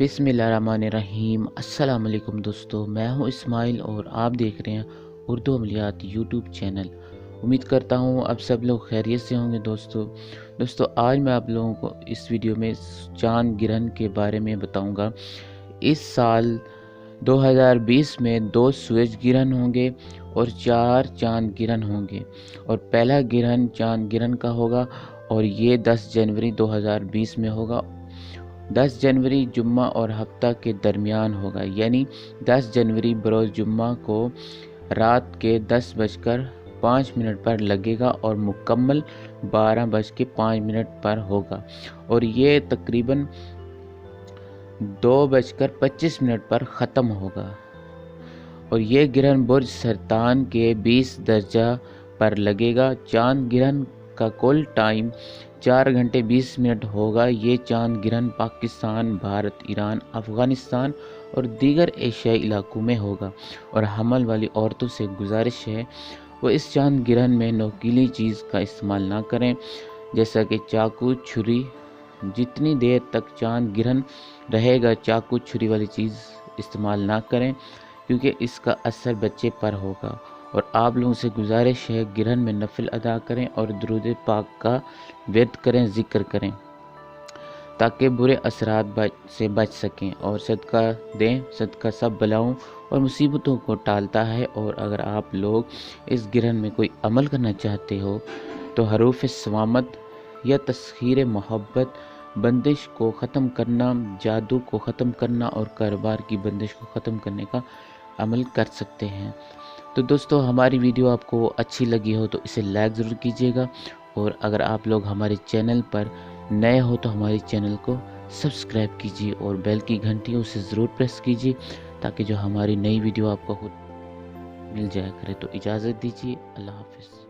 बिस्मिल्लाहिर्रहमानिर्रहीम। अस्सलाम वालेकुम दोस्तों, मैं हूं इस्माइल और आप देख रहे हैं उर्दू अमलियात यूट्यूब चैनल। उम्मीद करता हूं आप सब लोग खैरियत से होंगे। दोस्तों आज मैं आप लोगों को इस वीडियो में चांद गिरहन के बारे में बताऊंगा। इस साल 2020 में 2 सूरज गिरहन होंगे और 4 चांद गिरहन होंगे और पहला गिरहन चांद गिरहन का होगा और ये 10 जनवरी 2020 में होगा। 10 जनवरी जुम्मा और हफ्ता के दरमियान होगा, यानी 10 जनवरी बरोज़ जुम्मा को रात के 10:05 पर लगेगा और मुकम्मल 12:05 पर होगा और ये तकरीबन 2:25 पर ख़त्म होगा। और ये ग्रहण बुर्ज सरतान के 20 दर्जा पर लगेगा। चांद ग्रहण का कुल टाइम 4 घंटे 20 मिनट होगा। ये चांद ग्रहण पाकिस्तान, भारत, ईरान, अफ़गानिस्तान और दीगर एशियाई इलाकों में होगा। और हमल वाली औरतों से गुजारिश है वो इस चांद ग्रहण में नोकीली चीज़ का इस्तेमाल ना करें, जैसा कि चाकू, छुरी। जितनी देर तक चांद ग्रहण रहेगा चाकू छुरी वाली चीज़ इस्तेमाल ना करें, क्योंकि इसका असर बच्चे पर होगा। और आप लोगों से गुजारिश है गिरहन में नफिल अदा करें और दुरूद पाक का विर्द करें, ज़िक्र करें, ताकि बुरे असरात से बच सकें। और सदका दें, सदका सब बलाओं और मुसीबतों को टालता है। और अगर आप लोग इस गिरहन में कोई अमल करना चाहते हो तो हरूफ सवामत या तस्खीर मोहब्बत, बंदिश को ख़त्म करना, जादू को ख़त्म करना और कारोबार की बंदिश को ख़त्म करने का अमल कर सकते हैं। तो दोस्तों हमारी वीडियो आपको अच्छी लगी हो तो इसे लाइक ज़रूर कीजिएगा। और अगर आप लोग हमारे चैनल पर नए हो तो हमारे चैनल को सब्सक्राइब कीजिए और बेल की घंटी उसे ज़रूर प्रेस कीजिए, ताकि जो हमारी नई वीडियो आपको खुद मिल जाया करे। तो इजाज़त दीजिए, अल्लाह हाफ़िज़।